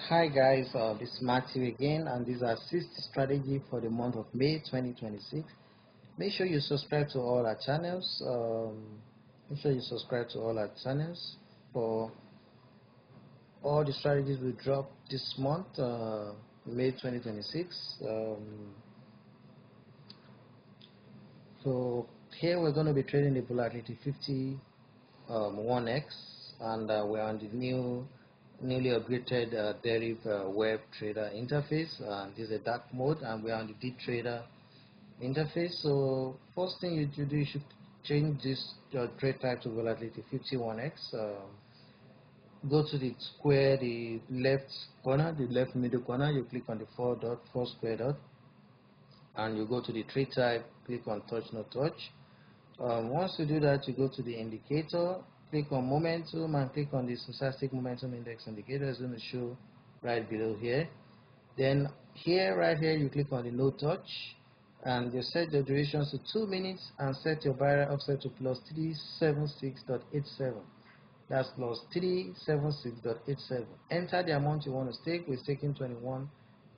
Hi guys, this is Matthew again, and this is our sixth strategy for the month of May 2026. Make sure you subscribe to all our channels. For all the strategies we drop this month, May 2026. So here we're going to be trading the volatility 50 1x, and we're on the newly upgraded Deriv web trader interface. This is a dark mode, and we're on the deep trader interface. So first thing you do, you should change this trade type to volatility 51x. Go to the square, the left corner, the left middle corner. You click on the four square dot, and you go to the trade type. Click on touch no touch. Once you do that, you go to the indicator, click on momentum, and click on the stochastic momentum index indicator. It's going to show right below here. Then right here, you click on the no touch, and you set the durations to 2 minutes and set your buyer offset to plus 376.87. That's plus 376.87. Enter the amount you want to stake. We're staking 21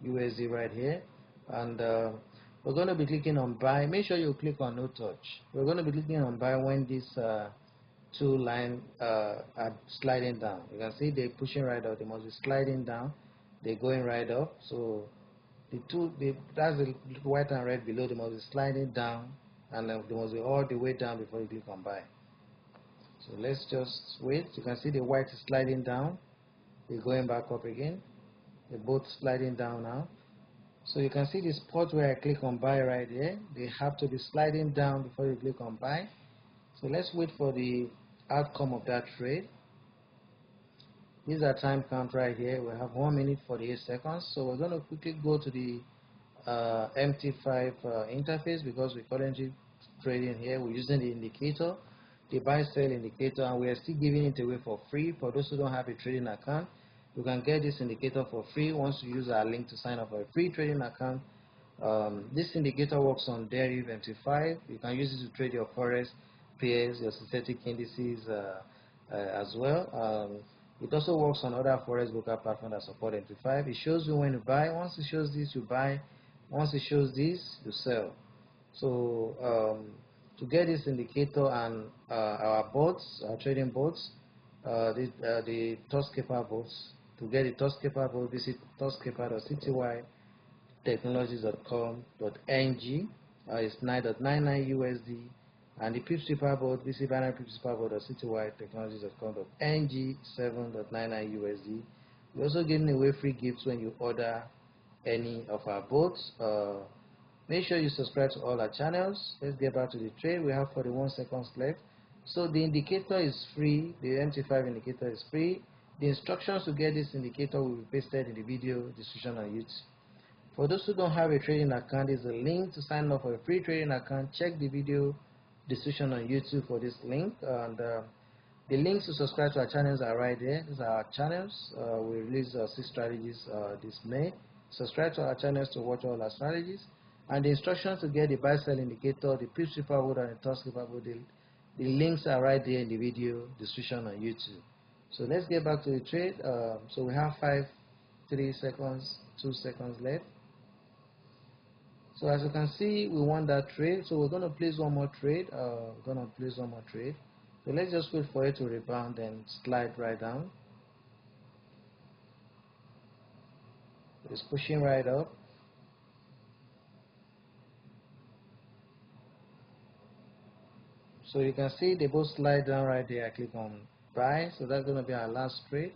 USD right here, and we're going to be clicking on buy. Make sure you click on no touch. We're going to be clicking on buy when these two lines are sliding down. You can see they're pushing right up. They must be sliding down. They're going right up. So that's the white and red below. They must be sliding down, and they must be all the way down before you click on buy. So let's just wait. You can see the white is sliding down. They're going back up again. They're both sliding down now. So you can see the spot where I click on buy right here. They have to be sliding down before you click on buy. So let's wait for the outcome of that trade. This is our time count right here. We have 1 minute 48 seconds. So we're going to quickly go to the MT5 interface, because we're currently trading here. We're using the indicator, the buy sell indicator, and we are still giving it away for free. For those who don't have a trading account, you can get this indicator for free once you use our link to sign up for a free trading account. This indicator works on Deriv MT5. You can use it to trade your Forex pairs, your synthetic indices as well. It also works on other Forex broker platforms that support MT5. It shows you when to buy. Once it shows this, you buy. Once it shows this, you sell. So to get this indicator and our bots, our trading bots, the Toscaper bots. To get the Toscaper bot, visit toscaper.ctytechnologies.com.ng. It's 9.99 USD. And the Pipstripper bot, visit binaryoptionsautotradingbots.ctytechnologies.com.ng, 7.99 USD. We're also giving away free gifts when you order any of our bots. Make sure you subscribe to all our channels. Let's get back to the trade. We have 41 seconds left. So the indicator is free. The MT5 indicator is free. The instructions to get this indicator will be pasted in the video description on YouTube. For those who don't have a trading account, there's a link to sign up for a free trading account. Check the video description on YouTube for this link. And the links to subscribe to our channels are right there. These are our channels. We release 6 strategies this May. Subscribe to our channels to watch all our strategies. And the instructions to get the buy sell indicator, the Pipstripper board, and the Toscaper board, the links are right there in the video description on YouTube. So let's get back to the trade. So we have 3 seconds, 2 seconds left. So as you can see, we won that trade. So we're going to place one more trade. So let's just wait for it to rebound and slide right down. It's pushing right up. So you can see they both slide down right there. I click on buy. So that's going to be our last trade.